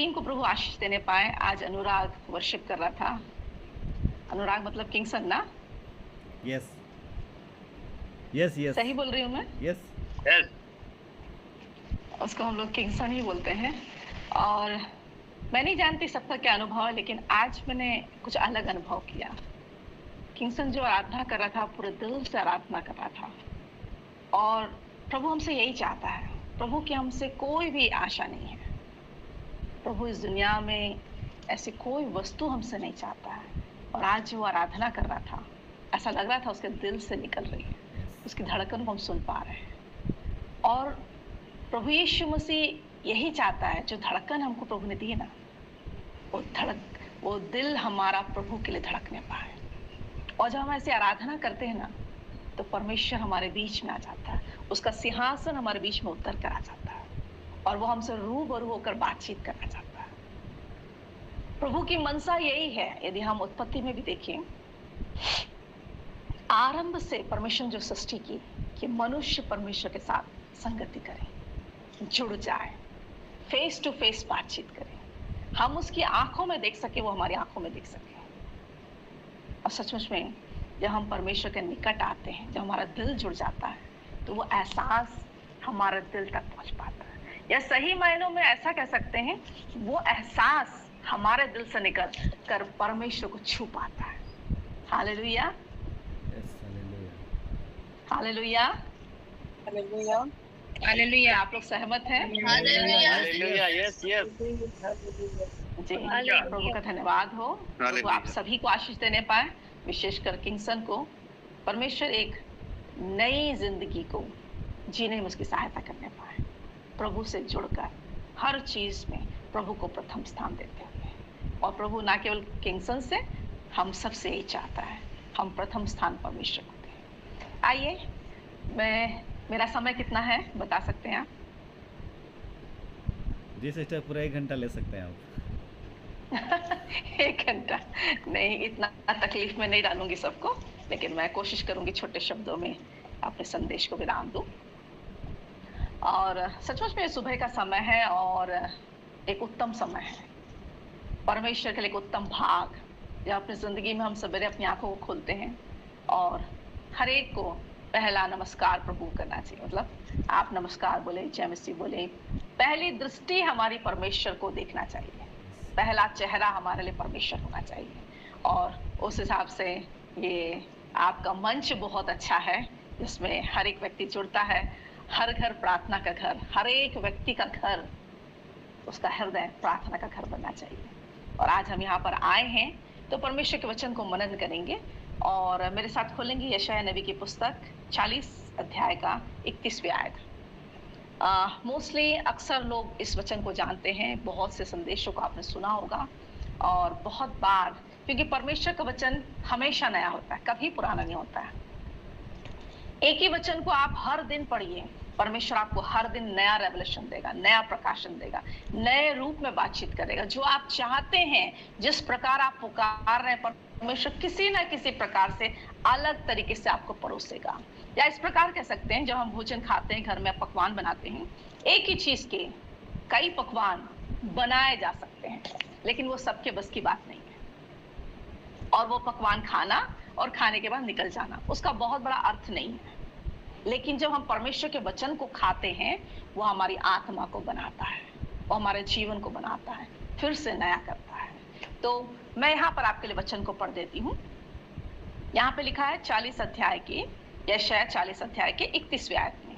Team को प्रभु आशीष देने पाए। आज अनुराग वर्शिप कर रहा था। अनुराग मतलब किंगसन ना? यस यस यस सही बोल रही हूँ मैं? यस यस उसको हम लोग किंगसन ही बोलते हैं। और मैं नहीं जानती सबका क्या अनुभव है, लेकिन आज मैंने कुछ अलग अनुभव किया। किंगसन जो आराधना कर रहा था, पूरे दिल से आराधना कर रहा था। और प्रभु हमसे यही चाहता है। प्रभु की हमसे कोई भी आशा नहीं है। प्रभु इस दुनिया में ऐसी कोई वस्तु हमसे नहीं चाहता है। और आज जो आराधना कर रहा था, ऐसा लग रहा था उसके दिल से निकल रही है। उसकी धड़कन को हम सुन पा रहे हैं। और प्रभु यीशु मसीह यही चाहता है, जो धड़कन हमको प्रभु ने दी ना, वो दिल हमारा प्रभु के लिए धड़कने पाए। और जब हम ऐसे आराधना करते हैं ना, तो परमेश्वर हमारे बीच में आ जाता है। उसका सिंहासन हमारे बीच में उतर कर आ जाता है और वो हमसे रूबरू होकर बातचीत करना चाहता है। प्रभु की मनसा यही है। यदि हम उत्पत्ति में भी देखें, आरंभ से परमेश्वर ने जो सृष्टि की कि मनुष्य परमेश्वर के साथ संगति करे, जुड़ जाए, फेस टू फेस बातचीत करे, हम उसकी आंखों में देख सके, वो हमारी आंखों में देख सके। और सचमुच में जब हम परमेश्वर के निकट आते हैं, जब हमारा दिल जुड़ जाता है, तो वो एहसास हमारे दिल तक पहुंच पाता है। या सही मायनों में ऐसा कह सकते हैं, वो एहसास हमारे दिल से निकल कर परमेश्वर को छू पाता है। Hallelujah, hallelujah, hallelujah, hallelujah. आप लोग सहमत हैं? हालेलुया, यस यस जी, प्रभु का धन्यवाद हो। प्रभु आप सभी को आशीष देने पाए, विशेषकर किंगसन को। परमेश्वर एक नई जिंदगी को जीने में उसकी सहायता करने पाए। प्रभु से जुड़कर हर चीज में प्रभु को प्रथम स्थान देते हुए। और प्रभु ना केवल किंगसन से, हम सबसे यही चाहता है, हम प्रथम स्थान परमेश्वर को दें। आइए, मेरा समय कितना है बता सकते हैं आप? जी सिस्टर, पूरा 1 घंटा ले सकते हैं आप। 1 घंटा नहीं, इतना तकलीफ में नहीं डालूंगी सबको, लेकिन मैं कोशिश करूंगी छोटे शब्दों में अपने संदेश को विराम दूं। और सचमुच में सुबह का समय है और एक उत्तम समय है परमेश्वर के लिए, एक उत्तम भाग। जब अपनी जिंदगी में हम सवेरे अपनी आंखों को खोलते हैं और हर एक को पहला नमस्कार प्रभु करना चाहिए। मतलब आप नमस्कार बोले, जय मसीह बोले, पहली दृष्टि हमारी परमेश्वर को देखना चाहिए। पहला चेहरा हमारे लिए परमेश्वर होना चाहिए। और उस हिसाब से ये आपका मंच बहुत अच्छा है, जिसमें हर एक व्यक्ति जुड़ता है। हर घर प्रार्थना का घर, हर एक व्यक्ति का घर, उसका हृदय प्रार्थना का घर बनना चाहिए। और आज हम यहाँ पर आए हैं तो परमेश्वर के वचन को मनन करेंगे। और मेरे साथ खोलेंगे यशायाह नबी की पुस्तक 40 अध्याय का 31वां आयत। मोस्टली अक्सर लोग इस वचन को जानते हैं, बहुत से संदेशों को आपने सुना होगा। और बहुत बार, क्योंकि परमेश्वर का वचन हमेशा नया होता है, कभी पुराना नहीं होता है। एक ही वचन को आप हर दिन पढ़िए, परमेश्वर आपको हर दिन नया रेवलेशन देगा, नया प्रकाशन देगा, नए रूप में बातचीत करेगा। जो आप चाहते हैं, जिस प्रकार आप पुकार रहे हैं, परमेश्वर किसी न किसी प्रकार से अलग तरीके से आपको परोसेगा। या इस प्रकार कह सकते हैं, जब हम भोजन खाते हैं, घर में पकवान बनाते हैं, एक ही चीज के कई पकवान बनाए जा सकते हैं, लेकिन वो सबके बस की बात नहीं है। और वो पकवान खाना और खाने के बाद निकल जाना, उसका बहुत बड़ा अर्थ नहीं है। लेकिन जब हम परमेश्वर के वचन को खाते हैं, वो हमारी आत्मा को बनाता है, वो हमारे जीवन को बनाता है, फिर से नया करता है। तो मैं यहाँ पर आपके लिए वचन को पढ़ देती हूँ। यहाँ पे लिखा है 40 अध्याय की, यशायाह 40 अध्याय के 31वें आयत में,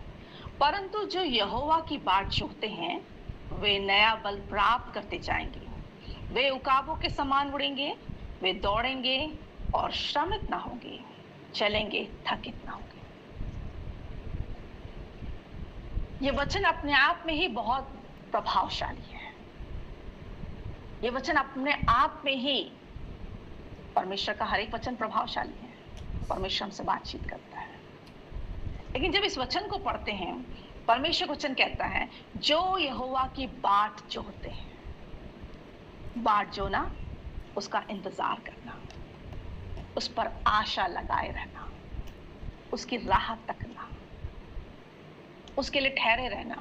परंतु जो यहोवा की बाट जोहते हैं, वे नया बल प्राप्त करते जाएंगे। वे उकाबों के समान उड़ेंगे, वे दौड़ेंगे और श्रमित ना होंगे, चलेंगे थकित ना होंगे। ये वचन अपने आप में ही बहुत प्रभावशाली है। ये वचन अपने आप में ही, परमेश्वर का हर एक वचन प्रभावशाली है। परमेश्वर हमसे बातचीत करता है। लेकिन जब इस वचन को पढ़ते हैं, परमेश्वर का वचन कहता है, जो यहोवा की बाट जोहते हैं। बाट जोना, उसका इंतजार करना, उस पर आशा लगाए रहना, उसकी राह तकना, उसके लिए ठहरे रहना।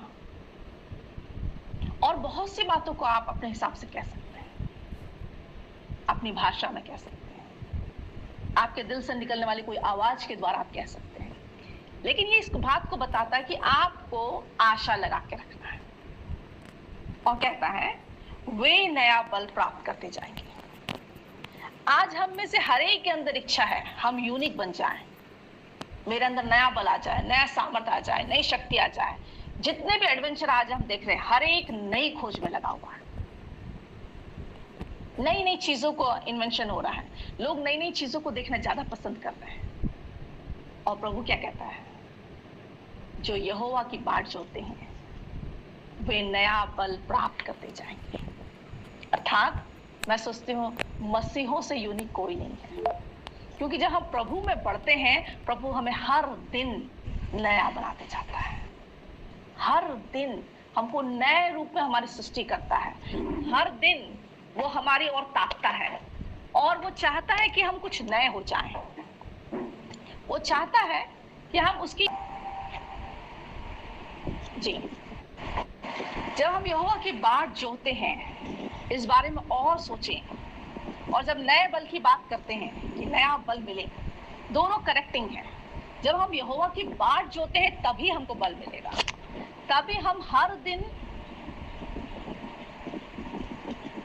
और बहुत सी बातों को आप अपने हिसाब से कह सकते हैं, अपनी भाषा में कह सकते हैं, आपके दिल से निकलने वाली कोई आवाज के द्वारा आप कह सकते हैं। लेकिन ये इस बात को बताता है कि आपको आशा लगा के रखना है। और कहता है वे नया बल प्राप्त करते जाएंगे। आज हम में से हर एक के अंदर इच्छा है हम यूनिक बन जाएं, मेरे अंदर नया बल आ जाए, नया सामर्थ्य आ जाए, नई शक्ति आ जाए। जितने भी एडवेंचर आज हम देख रहे हैं, हर एक नई खोज में लगा हुआ है, नई नई चीजों को इन्वेंशन हो रहा है, लोग नई नई चीजों को देखना ज्यादा पसंद कर रहे हैं। और प्रभु क्या कहता है, जो यहोवा की बाट जोते हैं वे नया बल प्राप्त करते जाएंगे। अर्थात मैं सोचती हूँ मसीहों से यूनिक कोई नहीं है, क्योंकि जब हम प्रभु में बढ़ते हैं, प्रभु हमें हर दिन नया बनाते जाता है। हर दिन हमको नए रूप में हमारी सृष्टि करता है। हर दिन वो हमारी ओर ताकता है और वो चाहता है कि हम कुछ नए हो जाएं। वो चाहता है कि हम उसकी जी जब हम यहोवा की बाट जोते हैं, इस बारे में और सोचें। और जब नए बल की बात करते हैं कि नया बल मिले, दोनों करेक्टिंग है। जब हम यहोवा की बाट जोते हैं तभी हमको बल मिलेगा, तभी हम हर दिन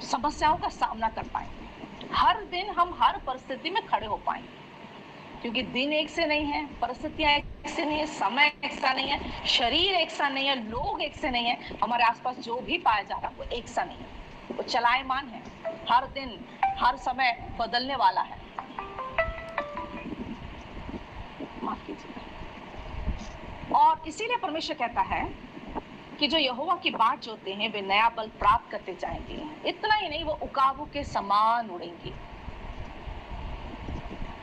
समस्याओं का सामना कर पाएंगे, हर दिन हम हर परिस्थिति में खड़े हो पाएंगे। क्योंकि दिन एक से नहीं है, परिस्थितियां एक से नहीं है, समय एक सा नहीं है, शरीर एक सा नहीं है, लोग एक से नहीं है, हमारे आसपास जो भी पाया जा रहा है वो एक सा नहीं है, वो चलायमान है, हर दिन हर समय बदलने वाला है। माफ कीजिए। और इसीलिए परमेश्वर कहता है कि जो यहोवा की बाट जोते हैं वे नया बल प्राप्त करते जाएंगे। इतना ही नहीं, वो उकाबों के समान उड़ेंगे।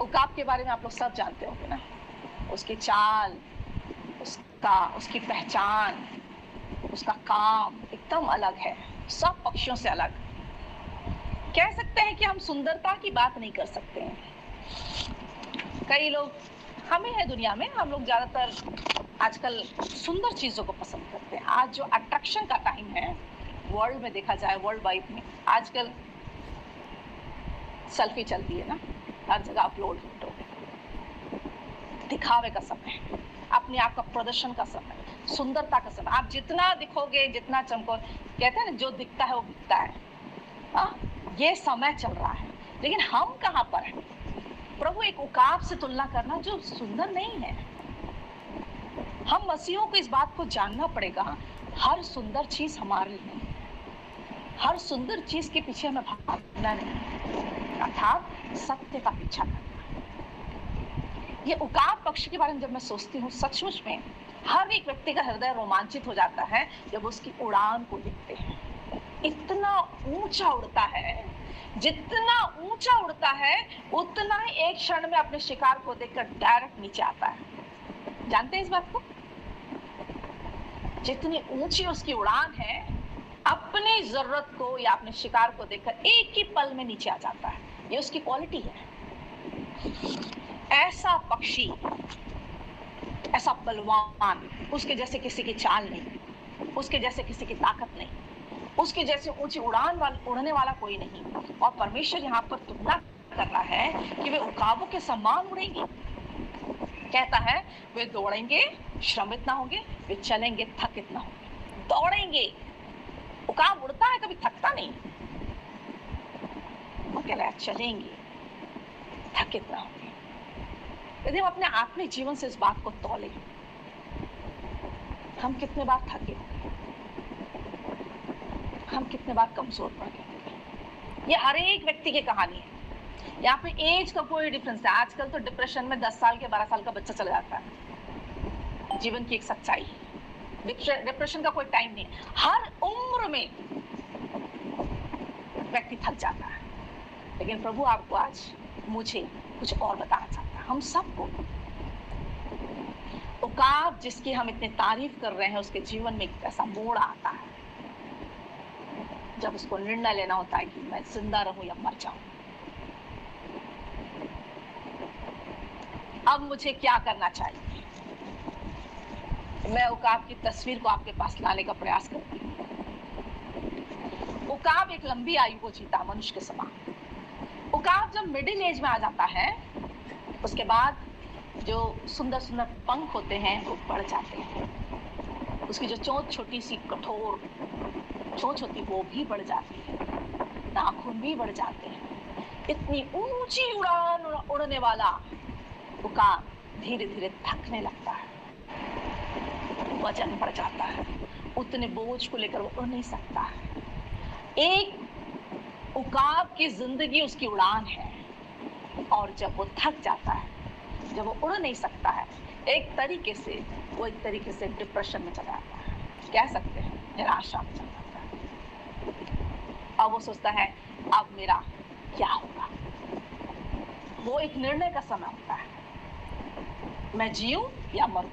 उकाब के बारे में आप लोग सब जानते होंगे ना, उसकी चाल, उसकी पहचान, उसका काम एकदम अलग है, सब पक्षियों से अलग। कह सकते हैं कि हम सुंदरता की बात नहीं कर सकते हैं। कई लोग हमें है दुनिया में, हम लोग ज्यादातर आजकल सुंदर चीजों को पसंद करते हैं। आज जो अट्रैक्शन का टाइम है वर्ल्ड में, देखा जाए वर्ल्ड वाइड में, आजकल सेल्फी चलती है ना, हर जगह अपलोड फोटो, दिखावे का समय, अपने आप का प्रदर्शन का समय, सुंदरता का समय। आप जितना दिखोगे, जितना चमको, कहते हैं ना जो दिखता है वो बिकता है। ये समय चल रहा है, लेकिन हम कहाँ पर हैं? प्रभु एक उकाब से तुलना करना जो सुंदर नहीं है। हम मसीहों को इस बात को जानना पड़ेगा, हर सुंदर चीज हमारे लिए नहीं है, हर सुंदर चीज के पीछे हमें भागना नहीं है, अर्थात सत्य का पीछा करना। ये उकाब पक्षी के बारे में जब मैं सोचती हूँ, सचमुच में हर एक व्यक्ति का हृदय रोमांचित हो जाता है जब उसकी उड़ान को देखते हैं। इतना ऊंचा उड़ता है, जितना ऊंचा उड़ता है उतना ही एक क्षण में अपने शिकार को देखकर डायरेक्ट नीचे आता है। जानते हैं इस बात को? जितनी ऊंची उसकी उड़ान है, अपनी जरूरत को या अपने शिकार को देखकर एक ही पल में नीचे आ जाता है। ये उसकी क्वालिटी है। ऐसा पक्षी, ऐसा बलवान, उसके जैसे किसी की चाल नहीं, उसके जैसे किसी की ताकत नहीं, उसके जैसे ऊंची उड़ने वाला कोई नहीं। और परमेश्वर यहाँ पर तुलना कर रहा है कि वे उकाबों के समान उड़ेंगे। कहता है वे दौड़ेंगे, श्रमित ना होंगे, वे चलेंगे, थकित ना होंगे। दौड़ेंगे, उकाब उड़ता है, कभी थकता नहीं। वो कह रहा है चलेंगे, थकित ना होंगे। यदि हम अपने आत्मिक जीवन से इस बात को तौलें, हम कितने बार थके होंगे, हम कितने बार कमजोर पड़ गए होंगे। ये हर एक व्यक्ति की कहानी है। यहाँ पे एज का कोई डिफरेंस है। आजकल तो डिप्रेशन में 10 साल के 12 साल का बच्चा चला जाता है। जीवन की एक सच्चाई है, डिप्रेशन का कोई टाइम नहीं है। हर उम्र में व्यक्ति थक जाता है। लेकिन प्रभु आपको आज, मुझे कुछ और बताना चाहता है, हम सबको। उकाब जिसकी हम इतनी तारीफ कर रहे हैं, उसके जीवन में एक ऐसा मोड़ आता है जब उसको निर्णय लेना होता है कि मैं जिंदा रहूं या मर जाऊं। अब मुझे क्या करना चाहिए? मैं उकाब की तस्वीर को आपके पास लाने का प्रयास करती हूँ। उकाब एक लंबी आयु को जीता मनुष्य के समान। उकाब जब मिडिल एज में आ जाता है, उसके बाद जो सुंदर सुंदर पंख होते हैं वो बढ़ जाते हैं। उसकी जो चोंच छोटी सी कठोर चोंच होती है वो भी बढ़ जाती है, नाखून भी बढ़ जाते हैं। इतनी ऊंची उड़ान उड़ने वाला उकाब धीरे धीरे थकने लगता है, वजन बढ़ जाता है, उतने बोझ को लेकर वो उड़ नहीं सकता है। एक उकाब की जिंदगी उसकी उड़ान है, और जब वो थक जाता है, जब वो उड़ नहीं सकता है, एक तरीके से डिप्रेशन में चला जाता है, कह सकते हैं निराशा में चला जाता है। अब वो सोचता है अब मेरा क्या होगा। वो एक निर्णय का समय होता है, मैं जीऊं या मरूं।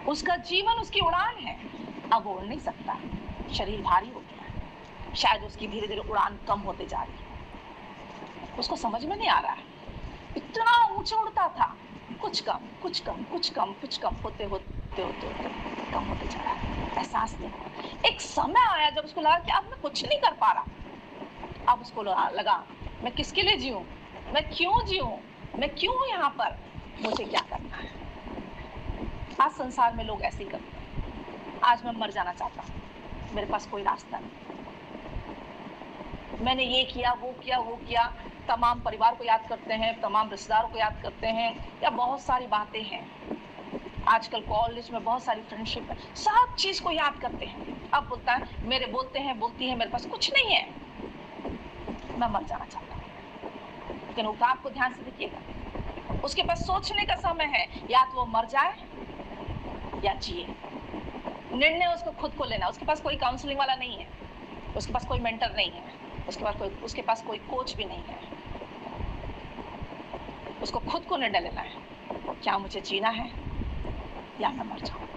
उसका जीवन उसकी उड़ान है, अब वो उड़ नहीं सकता, शरीर भारी हो गया है, शायद उसकी धीरे धीरे उड़ान कम होते जा रही है। उसको समझ में नहीं आ रहा है, इतना ऊंचा उड़ता था, कुछ कम कुछ कम कुछ कम कुछ कम होते होते कम होते जा रहा है, एहसास नहीं हुआ। एक समय आया जब उसको लगा कि अब मैं कुछ नहीं कर पा रहा। अब उसको लगा मैं किसके लिए जीऊं, मैं क्यों जीऊं, मैं क्यों यहाँ पर, मुझे क्या करना है। आज संसार में लोग ऐसे ही करते हैं, आज मैं मर जाना चाहता हूँ, मेरे पास कोई रास्ता नहीं, मैंने ये किया वो किया वो किया। तमाम परिवार को याद करते हैं, तमाम रिश्तेदारों को याद करते हैं, या बहुत सारी बातें हैं। आजकल कॉलेज में बहुत सारी फ्रेंडशिप है, सब चीज को याद करते हैं। अब बोलता है मेरे बोलती है मेरे पास कुछ नहीं है, मैं मर जाना चाहता हूँ। लेकिन उकाब को ध्यान से देखिएगा, उसके पास सोचने का समय है, या तो वो मर जाए या जिए। निर्णय उसको खुद को लेना। उसके पास कोई काउंसलिंग वाला नहीं है, उसके पास कोई मेंटर नहीं है, उसके पास कोई कोच भी नहीं है। उसको खुद को निर्णय लेना है, क्या मुझे जीना है या मैं मर जाऊं।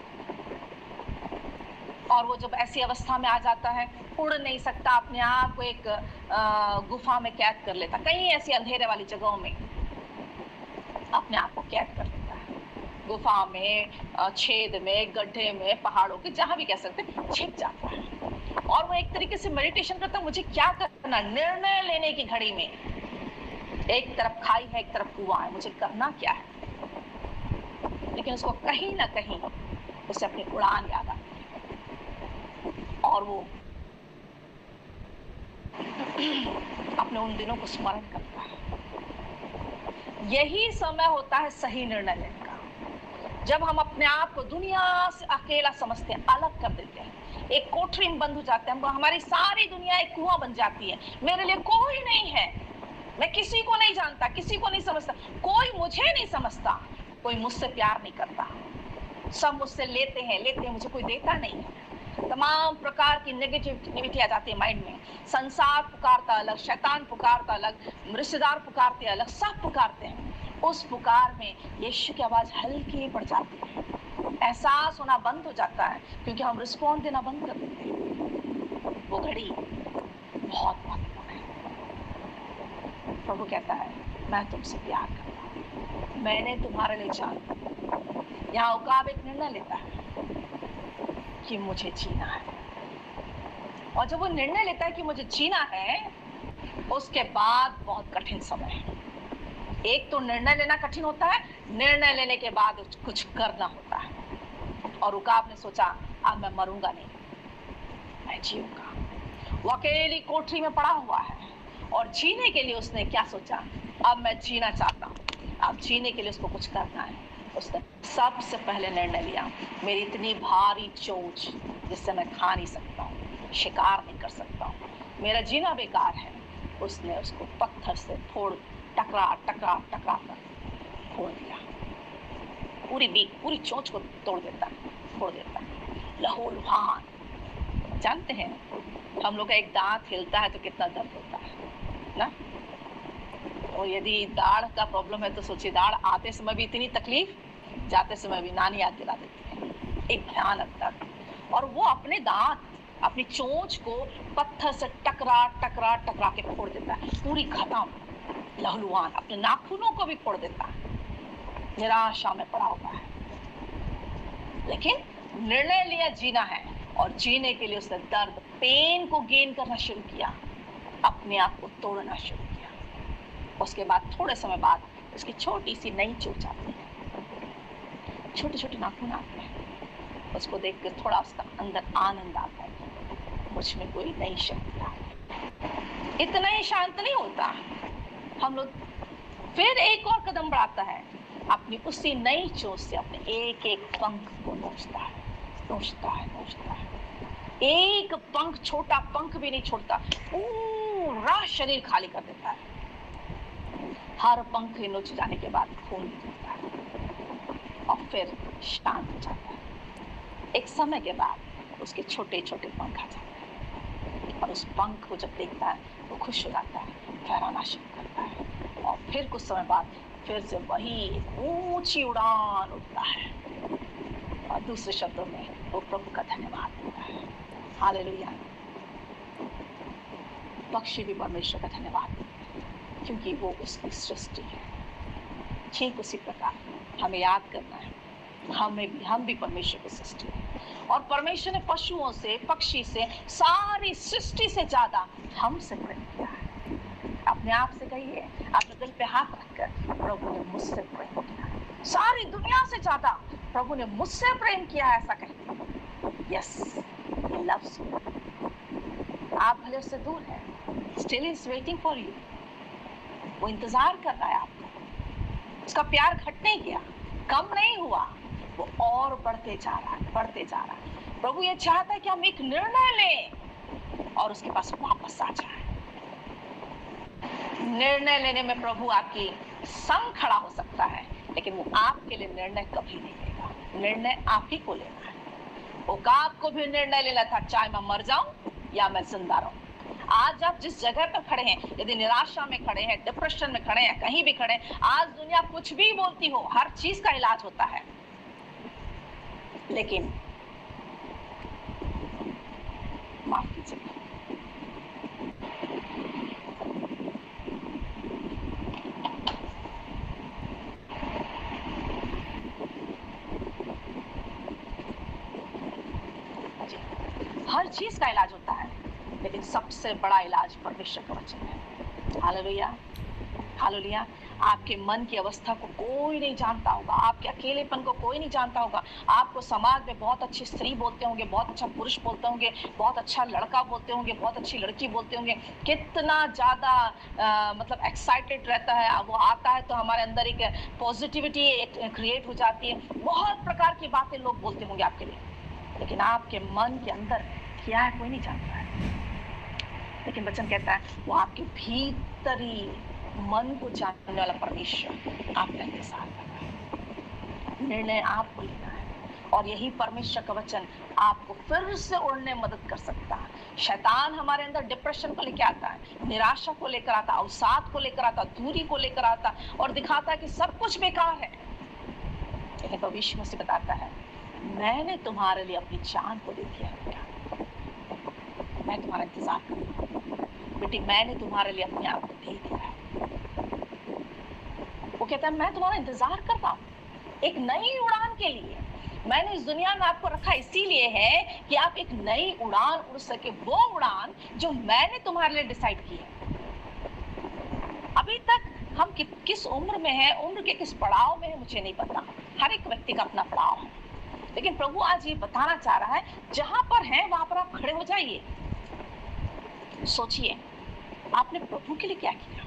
और वो जब ऐसी अवस्था में आ जाता है, उड़ नहीं सकता, अपने आप को एक गुफा में कैद कर लेता, कहीं ऐसी अंधेरे वाली जगहों में अपने आप को कैद कर लेता है, गुफा में, छेद में, गड्ढे में, पहाड़ों के, जहां भी कह सकते, छिप जाता है। और वो एक तरीके से मेडिटेशन करता है, मुझे क्या करना, निर्णय लेने की घड़ी में एक तरफ खाई है, एक तरफ कुआं है, मुझे करना क्या है। लेकिन उसको कहीं ना कहीं उसे अपनी उड़ान याद आती है, और वो अपने उन दिनों को स्मरण करता है। यही समय होता है सही निर्णय लेने का, जब हम अपने आप को दुनिया से अकेला समझते हैं, अलग कर देते हैं, एक कोठरी में बंद हो जाते हैं, हमारी सारी दुनिया एक कुआं बन जाती है। मेरे लिए कोई नहीं है, मैं किसी को नहीं जानता, किसी को नहीं समझता, कोई मुझे नहीं समझता, कोई मुझसे प्यार नहीं करता, सब मुझसे लेते हैं, मुझे कोई देता नहीं है। तमाम प्रकार की नेगेटिविटी आ जाती है माइंड में। संसार पुकारता अलग, शैतान पुकारता अलग, रिश्तेदार पुकारते अलग, सब पुकारते हैं। उस पुकार में यीशु की आवाज हल्की पड़ जाती है, एहसास होना बंद हो जाता है, क्योंकि हम रिस्पॉन्ड देना बंद कर देते हैं। वो घड़ी बहुत महत्वपूर्ण है। प्रभु कहता है मैं तुमसे प्यार करता हूँ, मैंने तुम्हारे लिए जान। यहाँ उकाब एक निर्णय लेता है कि मुझे जीना है, और जब वो निर्णय लेता है कि मुझे जीना है, उसके बाद बहुत कठिन समय है। एक तो निर्णय लेना कठिन होता है, निर्णय लेने के बाद कुछ करना होता है। और उकाब ने सोचा अब मैं मरूंगा नहीं, मैं जीऊंगा। वो अकेली कोठरी में पड़ा हुआ है, और जीने के लिए उसने क्या सोचा, अब मैं जीना चाहता हूँ, अब जीने के लिए उसको कुछ करना है। उसने सबसे पहले निर्णय लिया, मेरी इतनी भारी चोंच जिससे मैं खा नहीं सकता हूँ, शिकार नहीं कर सकता हूँ, मेरा जीना बेकार है। उसने उसको पत्थर से टकरा कर फोड़ दिया, पूरी चोंच को फोड़ देता है, लहूलुहान। जानते हैं हम लोग का एक दांत हिलता है तो कितना दर्द होता है ना। और यदि दाढ़ का प्रॉब्लम है तो सोचिए, दाढ़ आते समय भी इतनी तकलीफ, जाते समय भी नानी याद दिला देती है, एक भयानक दर्द। और वो अपने दांत, अपनी चोंच को पत्थर से टकरा के फोड़ देता है, पूरी खत्म, लहलुहान। अपने नाखूनों को भी फोड़ देता है, निराशा में पड़ा हुआ है। लेकिन निर्णय लिया जीना है, और जीने के लिए उसने दर्द पेन को गेन करना शुरू किया, अपने आप को तोड़ना शुरू किया। उसके बाद थोड़े समय बाद उसकी छोटी सी नई चोट आती है, छोटे छोटे नाखून आते हैं। उसको देख कर थोड़ा उसका अंदर आनंद आता है, मुझ में कोई नई शक्ति आ गई। इतना ही शांत नहीं होता, हम लोग फिर एक और कदम बढ़ाता है, अपनी उसी नई चोट से अपने एक एक पंख को नोचता है, नोचता है, नोचता है। एक पंख, छोटा पंख भी नहीं छोड़ता, पूरा शरीर खाली कर देता है। हर पंख नोच जाने के बाद खून निकलता है और फिर शांत हो जाता है। एक समय के बाद उसके छोटे छोटे पंख आ जाते हैं और उस पंख को जब देखता है वो खुश हो जाता है, फहराना शुरू करता है और फिर कुछ समय बाद फिर से वही ऊंची उड़ान उड़ता है और दूसरे शब्दों में वो प्रभु का धन्यवाद देता है। हालेलुया। पक्षी भी परमेश्वर का धन्यवाद देते हैं क्योंकि वो उसकी सृष्टि है। ठीक उसी प्रकार हमें याद करना है, हम भी परमेश्वर की सृष्टि है और परमेश्वर ने पशुओं से, पक्षी से, सारी सृष्टि से ज्यादा हमसे प्रेम किया है। अपने आप से कहिए, अपने दिल पे हाथ रखकर, प्रभु ने मुझसे प्रेम किया, सारी दुनिया से ज्यादा प्रभु ने मुझसे प्रेम किया है, ऐसा कहिए। Yes, he loves you। आप भले उससे दूर हैं, still is waiting for you। वो इंतजार कर रहा है आपको। उसका प्यार घट नहीं गया, कम नहीं हुआ, वो और बढ़ते जा रहा है, बढ़ते जा रहा है। प्रभु ये चाहता है कि हम एक निर्णय लें और उसके पास वापस आ जाए। निर्णय लेने में प्रभु आपकी संग खड़ा हो सकता है, लेकिन वो आपके लिए निर्णय कभी नहीं लेगा। निर्णय आप ही को लेना है। ओकाब को भी निर्णय लेना था, चाहे मैं मर जाऊं या मैं जिंदा रहूं। आज आप जिस जगह पर खड़े हैं, यदि निराशा में खड़े हैं, डिप्रेशन में खड़े हैं, कहीं भी खड़े हैं, आज दुनिया कुछ भी बोलती हो, हर चीज का इलाज होता है, लेकिन माफ कीजिए, हर चीज का इलाज होता है, लेकिन सबसे बड़ा इलाज परमेश्वर का वचन है। Hallelujah, hallelujah. आपके मन की अवस्था को कोई नहीं जानता होगा, आपके अकेलेपन को कोई नहीं जानता होगा। आपको समाज में बहुत अच्छी स्त्री बोलते होंगे, बहुत अच्छा पुरुष बोलते होंगे, बहुत अच्छा लड़का बोलते होंगे, बहुत अच्छी लड़की बोलते होंगे। कितना ज्यादा मतलब एक्साइटेड रहता है, वो आता है तो हमारे अंदर एक पॉजिटिविटी क्रिएट हो जाती है। बहुत प्रकार की बातें लोग बोलते होंगे आपके लिए, लेकिन आपके मन के अंदर क्या है कोई नहीं जानता है। लेकिन वचन कहता है वो आपके भीतरी मन को जानने वाला परमेश्वर आपका इंतजार कर रहा है। निर्णय आपको लेना है और यही परमेश्वर का वचन आपको फिर से उड़ने में मदद कर सकता है। शैतान हमारे अंदर डिप्रेशन को लेकर आता है, निराशा को लेकर आता, अवसाद को लेकर आता, दूरी को लेकर आता और दिखाता है कि सब कुछ बेकार है। लेकिन प्रभु यीशु मसीह बताता है, मैंने तुम्हारे लिए अपनी जान को दे दिया है, मैं तुम्हारा इंतजार करूंगा बेटी, मैंने तुम्हारे लिए अपने आप को दे दिया है। वो कहता है मैं तुम्हारा इंतजार कर रहा हूँ एक नई उड़ान के लिए। मैंने इस दुनिया में आपको रखा इसीलिए है कि आप एक नई उड़ान उड़ सके, वो उड़ान जो मैंने तुम्हारे लिए डिसाइड की है। अभी तक हम किस उम्र में है, उम्र के किस पड़ाव में है मुझे नहीं पता, हर एक व्यक्ति का अपना पड़ाव है, लेकिन प्रभु आज ये बताना चाह रहा है जहां पर है वहां पर आप खड़े हो जाइए। सोचिए आपने प्रभु के लिए क्या किया,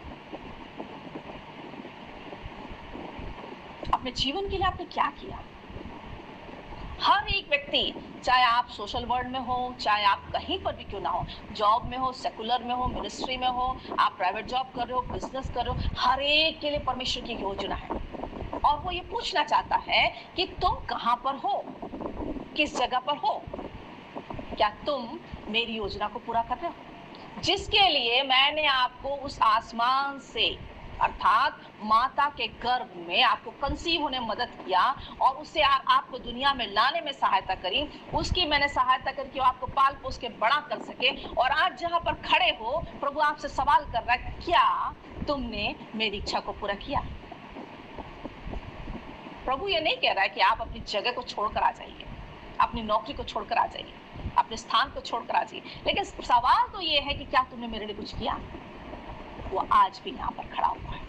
अपने जीवन के लिए आपने क्या किया। हर एक व्यक्ति, चाहे आप सोशल वर्ल्ड में हो, चाहे आप कहीं पर भी क्यों ना हो, जॉब में हो, सेकुलर में हो, मिनिस्ट्री में हो, आप प्राइवेट जॉब कर रहे हो, बिजनेस कर रहे हो, हर एक के लिए परमेश्वर की योजना है और वो ये पूछना चाहता है कि तुम कहां पर हो, किस जगह पर हो, क्या तुम मेरी योजना को पूरा कर रहे हो जिसके लिए मैंने आपको उस आसमान से अर्थात माता के गर्भ में आपको कंसीव होने में मदद किया और उससे आपको दुनिया में लाने में सहायता करी, उसकी मैंने सहायता करके आपको पाल पोस के बड़ा कर सके। और आज जहां पर खड़े हो प्रभु आपसे सवाल कर रहा है, क्या तुमने मेरी इच्छा को पूरा किया। प्रभु ये नहीं कह रहा है कि आप अपनी जगह को छोड़कर आ जाइए, अपनी नौकरी को छोड़कर आ जाइए, अपने स्थान को छोड़कर आ जाइए। लेकिन सवाल तो ये है कि क्या तुमने मेरे लिए कुछ किया? वो आज भी यहाँ पर खड़ा हुआ है।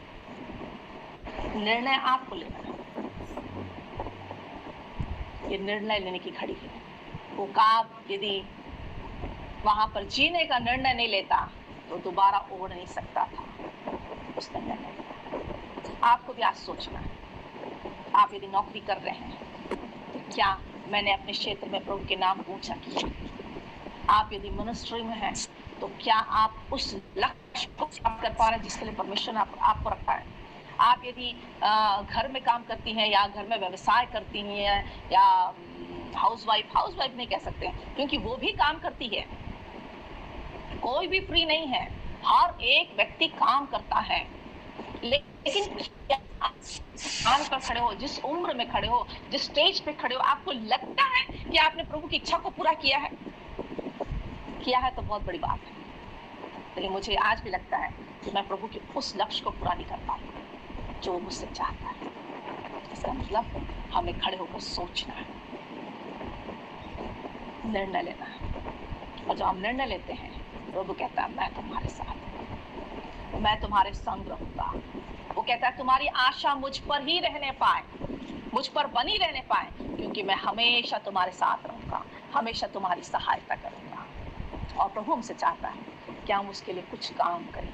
निर्णय आपको लेना है, ये निर्णय लेने की घड़ी है। वो काब यदि वहां पर जीने का निर्णय नहीं लेता तो दोबारा ओढ़ नहीं सकता था। उसने निर्णय लिया। आपको भी आज सोचना है, आप यदि नौकरी कर रहे हैं तो क्या मैंने अपने क्षेत्र में प्रभु के नाम को ऊंचा किया? आप यदि मिनिस्ट्री में हैं तो क्या आप उस लक्ष्य को प्राप्त कर पा रहे हैं जिसके लिए परमेश्वर ने आपको रखा है? आप यदि घर में काम करती हैं या घर में व्यवसाय करती हैं या हाउसवाइफ नहीं कह सकते हैं, क्योंकि वो भी काम करती है। कोई भी फ्री नहीं है, हर एक व्यक्ति काम करता है। लेकिन स्थान पर खड़े हो, जिस उम्र में खड़े हो, जिस स्टेज पे खड़े हो, आपको लगता है कि आपने प्रभु की इच्छा को पूरा किया है? किया है तो बहुत बड़ी बात है, लेकिन मुझे आज भी लगता है कि मैं प्रभु के उस लक्ष्य को पूरा नहीं कर पाई जो वो मुझसे चाहता है। इसका मतलब हमें खड़े होकर सोचना है, निर्णय लेना है। और जब हम निर्णय लेते हैं, प्रभु कहता है मैं तुम्हारे साथ हूं, मैं तुम्हारे संग रहूंगा। वो कहता है तुम्हारी आशा मुझ पर ही रहने पाए, मुझ पर बनी रहने पाए, क्योंकि मैं हमेशा तुम्हारे साथ रहूंगा, हमेशा तुम्हारी सहायता करूंगा। और प्रभु हमसे चाहता है कि हम उसके लिए कुछ काम करें,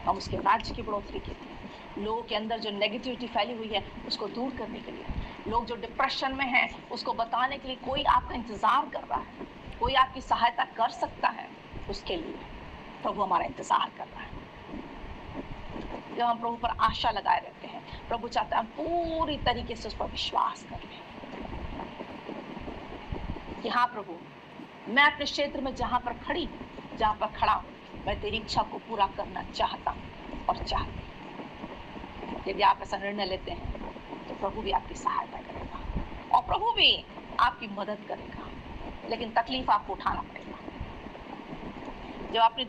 हम उसके राज्य की बढ़ोतरी के लिए, लोगों के अंदर जो नेगेटिविटी फैली हुई है उसको दूर करने के लिए, लोग जो डिप्रेशन में हैं उसको बताने के लिए कोई आपका इंतजार कर रहा है, कोई आपकी सहायता कर सकता है, उसके लिए प्रभु हमारा इंतजार कर रहा है। जब हम प्रभु पर आशा लगाए रहते हैं, प्रभु चाहता है हम पूरी तरीके से उस पर विश्वास कर लें कि हाँ प्रभु, मैं अपने क्षेत्र में जहां पर खड़ा हूं, मैं तेरी इच्छा को पूरा करना चाहता हूं और चाहती हूं। यदि आप ऐसा निर्णय लेते हैं तो प्रभु भी आपकी सहायता करेगा और प्रभु भी आपकी मदद करेगा, लेकिन तकलीफ आपको उठाना पड़ेगा। जब अपनी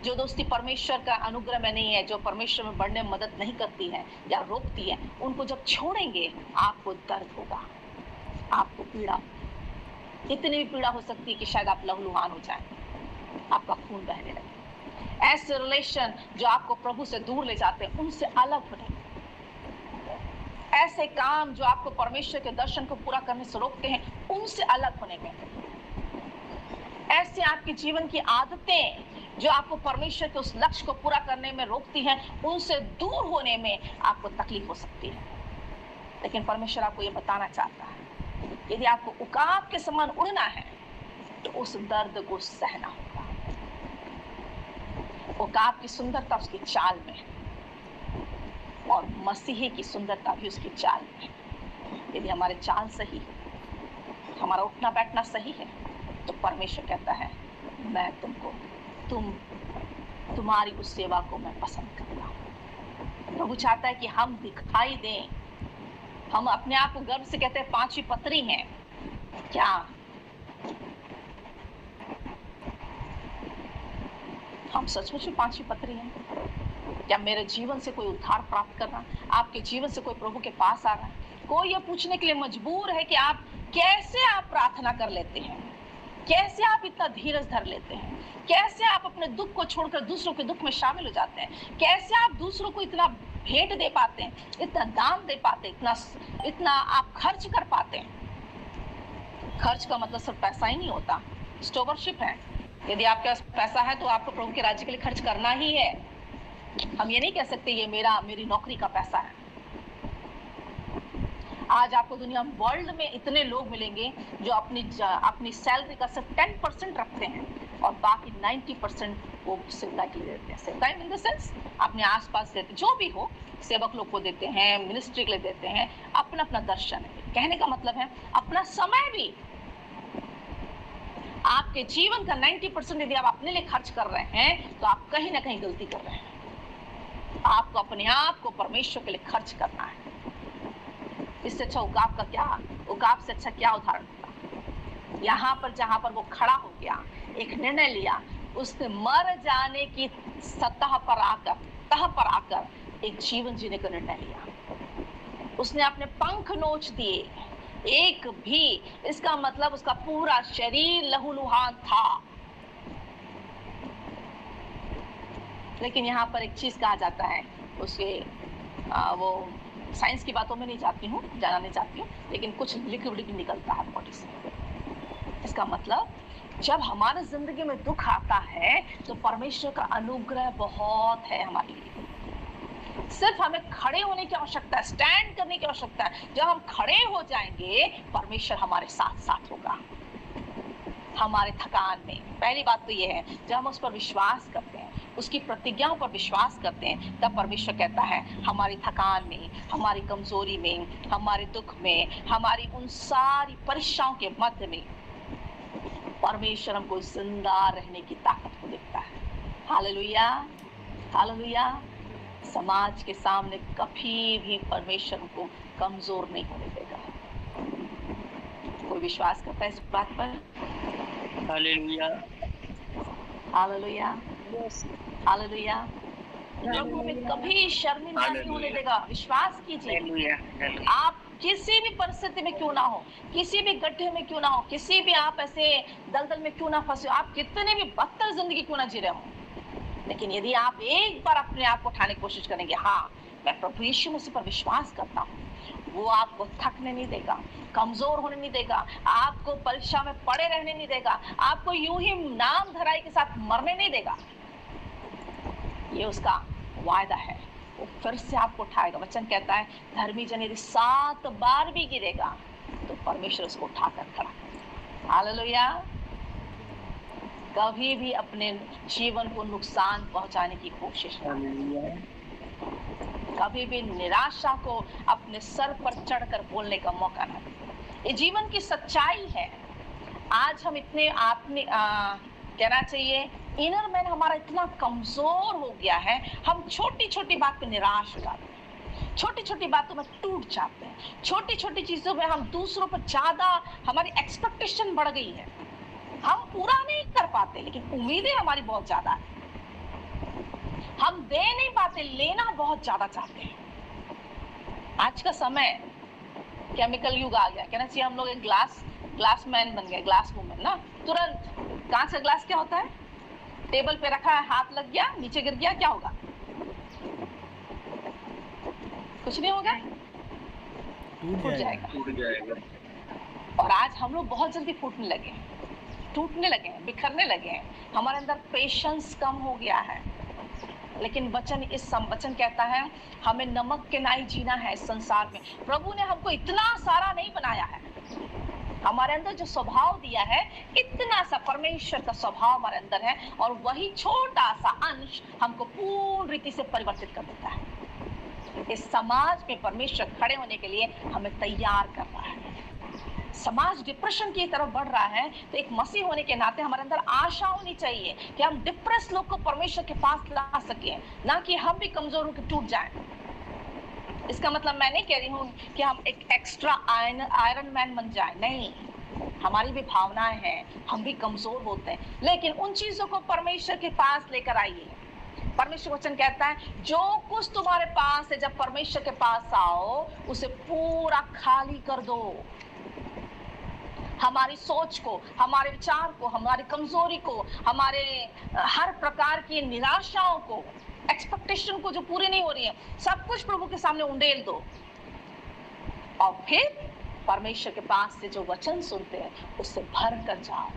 जो दोस्ती परमेश्वर का अनुग्रह में नहीं है, जो परमेश्वर में बढ़ने में मदद नहीं करती है या रोकती है, उनको जब छोड़ेंगे आपको दर्द होगा, आपको पीड़ा, इतनी भी पीड़ा हो सकती है कि शायद आप लहूलुहान हो जाएं, आपका खून बहने लगे। ऐसे रिलेशन जो आपको प्रभु से दूर ले जाते हैं, उनसे अलग होने, ऐसे काम जो आपको परमेश्वर के दर्शन को पूरा करने से रोकते हैं, उनसे अलग होने में, ऐसे आपके जीवन की आदतें जो आपको परमेश्वर के उस लक्ष्य को पूरा करने में रोकती हैं, उनसे दूर होने में आपको तकलीफ हो सकती है। लेकिन परमेश्वर आपको ये बताना चाहता है, यदि आपको उकाब के समान उड़ना है तो उस दर्द को सहना होगा। उकाब की सुंदरता उसकी चाल में और मसीही की सुंदरता भी उसकी चाल में। यदि हमारे चाल सही, हमारा उठना बैठना सही है, तो परमेश्वर कहता है मैं तुम्हारी उस सेवा को मैं पसंद करता हूँ। प्रभु चाहता है कि हम दिखाई दें, हम अपने आप को गर्व से कहते हैं पांचवी पत्री हैं। क्या हम सचमुच में पांचवी पत्री हैं? क्या मेरे जीवन से कोई उद्धार प्राप्त कर रहा है? आपके जीवन से कोई प्रभु के पास आ रहा है? कोई ये पूछने के लिए मजबूर है कि आप कैसे प्रार्थना कर लेते हैं, कैसे आप इतना धीरज धर लेते हैं, कैसे आप अपने दुख को छोड़कर दूसरों के दुख में शामिल हो जाते हैं, कैसे आप दूसरों को इतना भेंट दे पाते हैं, इतना दान दे पाते हैं, इतना आप खर्च कर पाते हैं। खर्च का मतलब सिर्फ पैसा ही नहीं होता, स्टोवरशिप है। यदि आपके पास पैसा है तो आपको प्रभु के राज्य के लिए खर्च करना ही है। हम ये नहीं कह सकते ये मेरी नौकरी का पैसा है। आज आपको दुनिया वर्ल्ड में इतने लोग मिलेंगे जो अपनी सैलरी का सिर्फ 10% रखते हैं और बाकी 90% वो सेवकाई के लिए देते हैं। सेवकाई इन द सेंस अपने आसपास देते, जो भी हो, सेवक लोग को देते हैं, मिनिस्ट्री के लिए देते हैं, अपना अपना दर्शन है। कहने का मतलब है अपना समय भी। आपके जीवन का 90% यदि आप अपने लिए खर्च कर रहे हैं तो आप कहीं ना कहीं गलती कर रहे हैं। आपको अपने आप को परमेश्वर के लिए खर्च करना है। इससे अच्छा उकाब से अच्छा क्या उदाहरण होगा? यहाँ पर जहां पर वो खड़ा हो गया, एक निर्णय लिया, उसने मर जाने की तह पर आकर एक जीवन जीने का निर्णय लिया। उसने अपने पंख नोच दिए, एक भी। इसका मतलब उसका पूरा शरीर लहूलुहान था। लेकिन यहाँ पर एक चीज कहा जाता है, उसके वो साइंस की बातों में नहीं जाती हूँ, जाना नहीं चाहती हूँ, लेकिन कुछ लिक्विड निकलता है बॉडी से। इसका मतलब जब हमारे जिंदगी में दुख आता है तो परमेश्वर का अनुग्रह बहुत है हमारे लिए। सिर्फ हमें खड़े होने की आवश्यकता है, स्टैंड करने की आवश्यकता है। जब हम खड़े हो जाएंगे परमेश्वर हमारे साथ साथ होगा हमारे थकान में। पहली बात तो ये है, जब हम उस पर विश्वास करते हैं, उसकी प्रतिज्ञाओं पर विश्वास करते हैं, तब परमेश्वर कहता है हमारी थकान में, हमारी कमजोरी में, हमारे दुख में, हमारी उन सारी परीक्षाओं के मध्य में परमेश्वर हमको जिंदा रहने की ताकत को देता है। Hallelujah, hallelujah. समाज के सामने कभी भी परमेश्वर को कमजोर नहीं होने देगा। कोई विश्वास करता है इस बात पर? Hallelujah, hallelujah, Yes. हालेलुया। प्रभु में कभी शर्मिंदा नहीं होने देगा। विश्वास कीजिए। हालेलुया, आप किसी भी परिस्थिति में क्यों ना हो, किसी भी गड्ढे में क्यों ना हो, किसी भी आप ऐसे दलदल में क्यों ना फंसे हो, आप कितने भी बदतर जिंदगी क्यों ना जी रहे हो, लेकिन यदि आप एक बार अपने आप को उठाने की कोशिश करेंगे, हाँ मैं प्रभु यीशु मसीह पर विश्वास करता हूँ, वो आपको थकने नहीं देगा, कमजोर होने नहीं देगा, आपको परीक्षा में पड़े रहने नहीं देगा, आपको यूं ही नाम धराई के साथ मरने नहीं देगा। ये उसका वायदा है। वो फिर से आपको उठाएगा। वचन कहता है धर्मी जन यदि 7 बार भी गिरेगा तो परमेश्वर उसको उठाकर खड़ा करेगा। हालेलुया। कभी भी अपने जीवन को नुकसान पहुंचाने की कोशिश न करें। कभी भी निराशा को अपने सर पर चढ़कर बोलने का मौका न दें। ये जीवन की सच्चाई है। आज हम इतने कहना चाहिए इनर मैन हमारा इतना कमजोर हो गया है, हम छोटी छोटी बात पे निराश हो जाते हैं, छोटी छोटी बातों में टूट जाते हैं, छोटी छोटी चीजों में हम दूसरों पर ज्यादा, हमारी एक्सपेक्टेशन बढ़ गई है, हम पूरा नहीं कर पाते, लेकिन उम्मीदें हमारी बहुत ज्यादा है, हम दे नहीं पाते, लेना बहुत ज्यादा चाहते हैं। आज का समय केमिकल युग आ गया, कहना चाहिए हम लोग एक ग्लास मैन बन गए, ग्लास वुमेन ना। तुरंत कांच का ग्लास क्या होता है, टेबल पे रखा है, हाथ लग गया, नीचे गिर गया, क्या होगा? कुछ नहीं होगा, फूट जाएगा। और आज हम लोग बहुत जल्दी फूटने लगे हैं, टूटने लगे हैं, बिखरने लगे हैं, हमारे अंदर पेशेंस कम हो गया है। लेकिन वचन कहता है हमें नमक के नाई जीना है इस संसार में। प्रभु ने हमको इतना सारा नहीं बनाया है, हमारे अंदर जो स्वभाव दिया है इतना सा परमेश्वर का स्वभाव हमारे अंदर है, और वही छोटा सा अंश हमको पूर्ण रीति से परिवर्तित कर देता है। इस समाज में परमेश्वर खड़े होने के लिए हमें तैयार कर रहा है। समाज डिप्रेशन की तरफ बढ़ रहा है, तो एक मसीह होने के नाते हमारे अंदर आशा होनी चाहिए कि हम डिप्रेस लोग को परमेश्वर के पास ला सके, ना कि हम भी कमजोर होकर टूट जाएं। इसका मतलब मैं नहीं कह रही हूँ कि हम एक एक्स्ट्रा आयरन मैन बन जाए, नहीं, हमारी भी भावनाएं हैं, हम भी कमजोर होते हैं, लेकिन उन चीजों को परमेश्वर के पास लेकर आइए। परमेश्वर वचन कहता है जो कुछ तुम्हारे पास है, जब परमेश्वर के पास आओ उसे पूरा खाली कर दो। हमारी सोच को, हमारे विचार को, हमारी कमजोरी को, हमारे हर प्रकार की निराशाओं को, एक्सपेक्टेशन को जो पूरी नहीं हो रही है, सब कुछ प्रभु के सामने उंडेल दो, और फिर परमेश्वर के पास से जो वचन सुनते हैं उससे भर कर जाओ,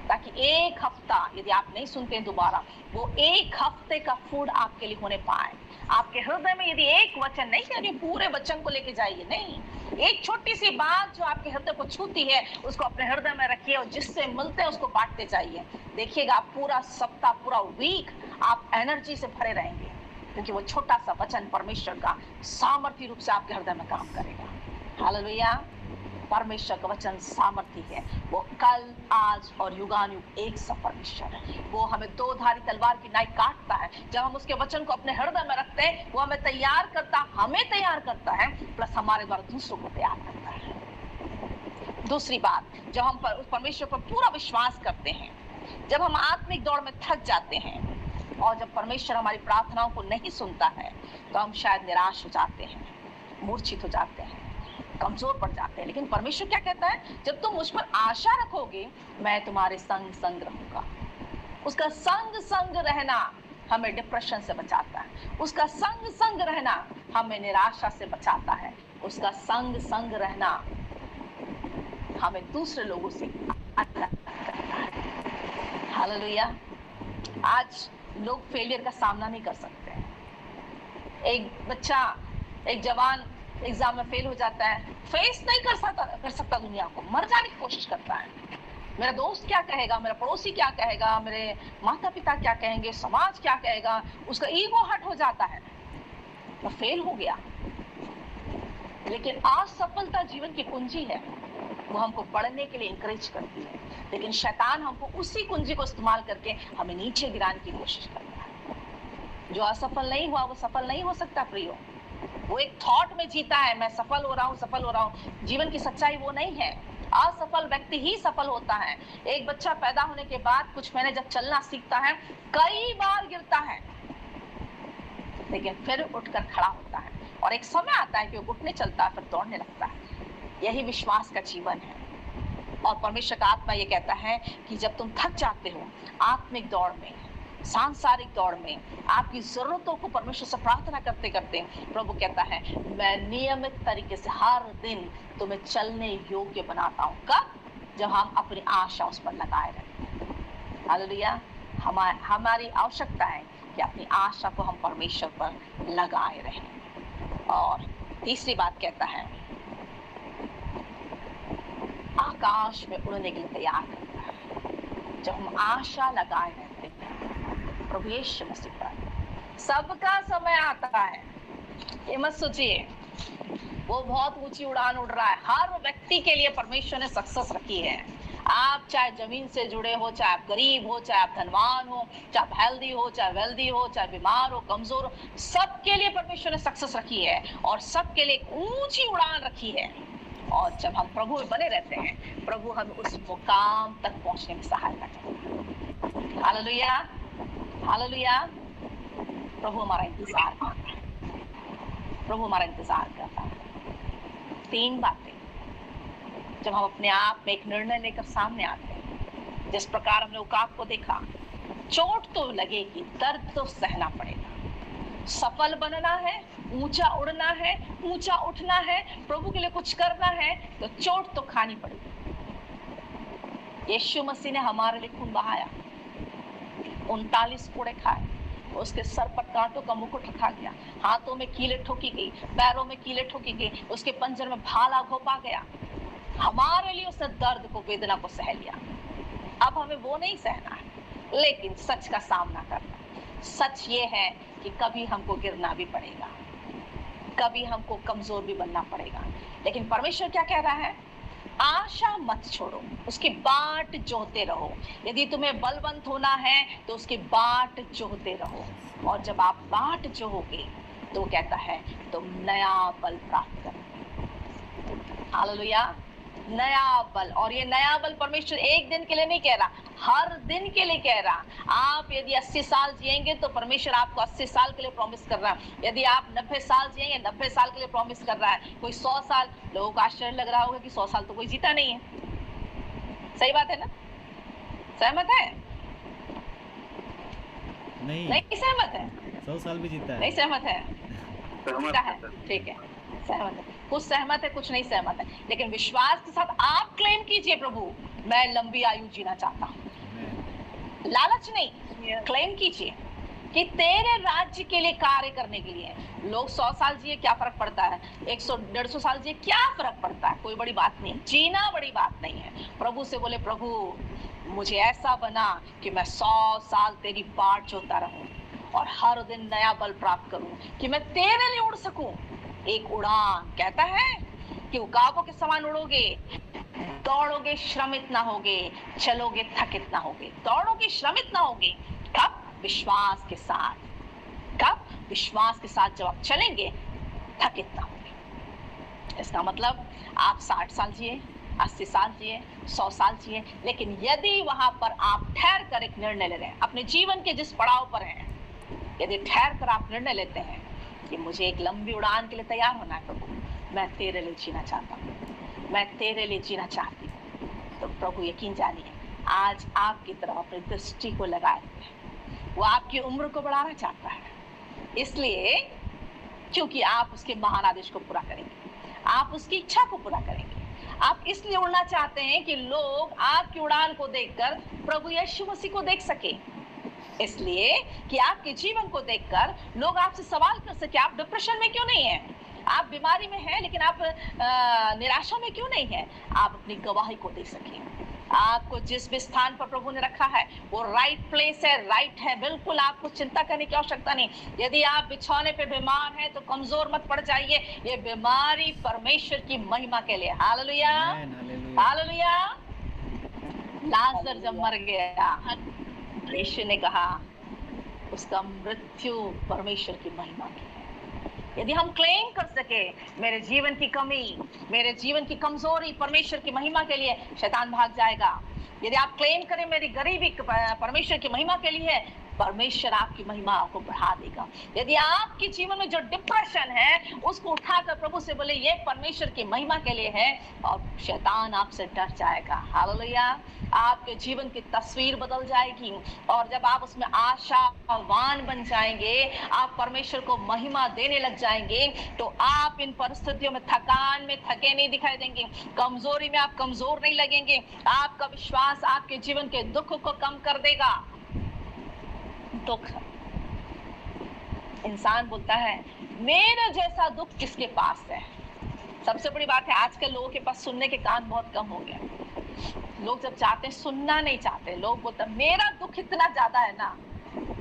ताकि एक हफ्ता यदि आप नहीं सुनते हैं दोबारा, वो एक हफ्ते का फूड आपके लिए होने पाए। आपके हृदय में यदि एक वचन, नहीं कह रही पूरे वचन को लेके जाइए, नहीं, एक छोटी सी बात जो आपके हृदय को छूती है उसको अपने हृदय में रखिए, और जिससे मिलते हैं उसको बांटते जाइए। देखिएगा आप पूरा सप्ताह, पूरा वीक आप एनर्जी से भरे रहेंगे, क्योंकि वो छोटा सा वचन परमेश्वर का सामर्थ्य रूप से आपके हृदय में काम करेगा। हालेलुया। परमेश्वर का वचन सामर्थ्य है, वो कल, आज और युगानुयुग एक सा परमेश्वर है। वो हमें 2 धारी तलवार की नाई काटता है। जब हम उसके वचन को अपने हृदय में रखते हैं, वो हमें तैयार करता है, प्लस हमारे द्वारा दूसरों को तैयार करता है। दूसरी बात, जब हम परमेश्वर पर पूरा विश्वास करते हैं, जब हम आत्मिक दौड़ में थक जाते हैं, और जब परमेश्वर हमारी प्रार्थनाओं को नहीं सुनता है, तो हम शायद निराश हो जाते हैं, मूर्छित हो जाते हैं। कमजोर पड़ जाते हैं। लेकिन परमेश्वर क्या कहता है, जब तुम मुझ पर आशा रखोगे मैं तुम्हारे संग संग रहूंगा। उसका संग संग रहना हमें डिप्रेशन से बचाता है, उसका संग संग रहना हमें निराशा से बचाता है, उसका संग संग रहना हमें दूसरे लोगों से अलग करता है। हालेलुया। आज लोग फेलियर का सामना नहीं कर सकते हैं। एक बच्चा, एक जवान एग्जाम में फेल हो जाता है, फेस नहीं कर सकता दुनिया को, मर जाने की कोशिश करता है। मेरा दोस्त क्या कहेगा, मेरा पड़ोसी क्या कहेगा, मेरे माता पिता क्या कहेंगे, समाज क्या कहेगा, उसका ईगो हर्ट हो जाता है, वो फेल हो गया। लेकिन असफलता जीवन की कुंजी है, वो हमको बढ़ने के लिए इंकरेज करती है, लेकिन शैतान हमको उसी कुंजी को इस्तेमाल करके हमें नीचे गिराने की कोशिश करता है। जो असफल नहीं हुआ वो सफल नहीं हो सकता प्रियो। वो एक थॉट में जीता है, मैं सफल हो रहा हूँ, सफल हो रहा हूँ। जीवन की सच्चाई वो नहीं है। असफल व्यक्ति ही सफल होता है। एक बच्चा पैदा होने के बाद कुछ महीने जब चलना सीखता है, कई बार गिरता है, लेकिन फिर उठकर खड़ा होता है, और एक समय आता है कि वो घुटने चलता है, फिर दौड़ने लगता है। यही विश्वास का जीवन है। और परमेश्वर का आत्मा ये कहता है कि जब तुम थक जाते हो आत्मिक दौड़ में, सांसारिक दौड़ में, आपकी जरूरतों को परमेश्वर से प्रार्थना करते करते, प्रभु कहता है मैं नियमित तरीके से हर दिन तुम्हें चलने योग्य बनाता हूँ। कब? जब हम अपनी आशा उस पर लगाए रखें। हालेलुया। हमारी आवश्यकता है कि अपनी आशा को हम परमेश्वर पर लगाए रहें। और तीसरी बात कहता है आकाश में उड़ने के लिए तैयार करता है। जब हम आशा लगाए रहते हैं प्रभु यीशु मसीह पर, सबका समय आता है। ये मत सोचिए वो बहुत ऊंची उड़ान उड़ रहा है। हर व्यक्ति के लिए परमेश्वर ने सक्सेस रखी है। आप चाहे जमीन से जुड़े हो, चाहे आप गरीब हो, चाहे आप धनवान हो, चाहे आप हेल्दी हो, चाहे वेल्दी हो, चाहे बीमार हो, कमजोर हो, सबके लिए परमेश्वर ने सक्सेस रखी है और सबके लिए ऊंची उड़ान रखी है। और जब हम प्रभु में बने रहते हैं, प्रभु हमें उस मुकाम तक पहुंचने में सहायता करता है। Hallelujah, hallelujah. प्रभु हमारा इंतजार करता है, प्रभु हमारा इंतजार करता है। तीन बातें जब हम अपने आप में एक निर्णय लेकर सामने आते हैं, जिस प्रकार हमने उकाब को देखा, चोट तो लगेगी, दर्द तो सहना पड़ेगा। सफल बनना है, ऊंचा उड़ना है, ऊंचा उठना है, प्रभु के लिए कुछ करना है, तो चोट तो खानी पड़ेगी। यीशु मसीह ने हमारे लिए खून बहाया, 39 कोड़े खाए, उसके सर पर कांटों का मुकुट रखा गया, हाथों में कीले ठोकी गई, पैरों में कीले ठोकी गई, उसके पंजर में भाला घोंपा गया। हमारे लिए उसने दर्द को, वेदना को सह लिया। अब हमें वो नहीं सहना है, लेकिन सच का सामना करना। सच ये है कि कभी हमको गिरना भी पड़ेगा, कभी हमको कमजोर भी बनना पड़ेगा, लेकिन परमेश्वर क्या कह रहा है? आशा मत छोड़ो, उसकी बाट जोहते रहो। यदि तुम्हें बलवंत होना है तो उसकी बाट जोहते रहो, और जब आप बाट जोहोगे तो कहता है तुम नया बल प्राप्त करोगे। हालेलुया, नया बल। और ये नया बल परमेश्वर एक दिन के लिए नहीं कह रहा, हर दिन के लिए कह रहा। आप यदि 80 साल जिएंगे तो परमेश्वर आपको 80 साल के लिए प्रॉमिस कर रहा है। यदि आप 90 साल जिएंगे, 90 साल के लिए प्रॉमिस कर रहा है। कोई 100 साल, लोगों को आश्चर्य लग रहा होगा कि 100 साल तो कोई जीता नहीं है। सही बात है ना? सहमत है? नहीं सहमत है? 100 साल भी जीता है। नहीं सहमत है? ठीक है, सहमत है। कुछ सहमत है, कुछ नहीं सहमत है, लेकिन विश्वास के साथ आप क्लेम कीजिए, प्रभु मैं लंबी आयु जीना चाहता हूँ। लालच नहीं, क्लेम कीजिए कि तेरे राज्य के लिए कार्य करने के लिए। लोग 100 साल जिए, क्या फर्क पड़ता है? 100-150 साल जिए, क्या फर्क पड़ता है? कोई बड़ी बात नहीं, जीना बड़ी बात नहीं है। प्रभु से बोले, प्रभु मुझे ऐसा बना कि मैं 100 साल तेरी बाट जोता रहूं और हर दिन नया बल प्राप्त करूं, कि मैं तेरे लिए उड़ सकूं। एक उड़ान कहता है कि उकाबों के समान उड़ोगे, दौड़ोगे श्रमित ना होगे, चलोगे थकित ना होगे। दौड़ोगे श्रमित ना होगे, कब? विश्वास के साथ। कब? विश्वास के साथ जब आप चलेंगे, थकित ना होगे। इसका मतलब आप 60 साल जिए, 80 साल जिए, 100 साल जिए, लेकिन यदि वहां पर आप ठहर कर एक निर्णय ले रहे हैं, अपने जीवन के जिस पड़ाव पर हैं, यदि ठहर कर आप निर्णय लेते हैं कि मुझे एक लंबी उड़ान के लिए तैयार होना है प्रभु, मैं तेरे लिए जीना चाहता हूँ, मैं तेरे लिए जीना चाहती हूँ। तो प्रभु यकीन जानिए, आज आपकी तरफ अपनी दृष्टि को लगाए हुए है। वो आपकी उम्र को बढ़ाना चाहता है, इसलिए क्योंकि आप उसके महान आदेश को पूरा करेंगे, आप उसकी इच्छा को पूरा करेंगे। आप इसलिए उड़ना चाहते हैं कि लोग आपकी उड़ान को देखकर प्रभु यीशु मसीह को देख सके, इसलिए कि आपके जीवन को देखकर लोग आपसे सवाल कर सके, आप डिप्रेशन में क्यों नहीं हैं, आप बीमारी में हैं लेकिन आप निराशा में क्यों नहीं हैं। आप अपनी गवाही को दे सके। आपको जिस भी स्थान पर प्रभु ने रखा है वो राइट प्लेस है, राइट है, बिल्कुल आपको चिंता करने की आवश्यकता नहीं। यदि आप बिछौने पे बीमार हैं तो कमजोर मत पड़ जाइए, ये बीमारी परमेश्वर की महिमा के लिए। Hallelujah, hallelujah. लाजर जब मर गया, यीशु ने कहा उसका मृत्यु परमेश्वर की महिमा की है। यदि हम क्लेम कर सके मेरे जीवन की कमी, मेरे जीवन की कमजोरी परमेश्वर की महिमा के लिए, शैतान भाग जाएगा। यदि आप क्लेम करें मेरी गरीबी परमेश्वर की महिमा के लिए, परमेश्वर आपकी महिमा को बढ़ा देगा। यदि आपके जीवन में जो डिप्रेशन है उसको उठाकर प्रभु से बोले ये परमेश्वर की महिमा के लिए है, और शैतान आपसे डर जाएगा। हालेलुया। आपके जीवन की तस्वीर बदल जाएगी, और जब आप उसमें आशावान बन जाएंगे, आप परमेश्वर को महिमा देने लग जाएंगे, तो आप इन परिस्थितियों में थकान में थके नहीं दिखाई देंगे, कमजोरी में आप कमजोर नहीं लगेंगे। आपका विश्वास आपके जीवन के दुख को कम कर देगा। दुख, इंसान बोलता है मेरे जैसा दुख किसके पास है। सबसे बड़ी बात है आजकल लोगों के पास सुनने के कान बहुत कम हो गए। लोग जब चाहते हैं सुनना नहीं चाहते। लोग बोलते हैं मेरा दुख इतना ज्यादा है ना,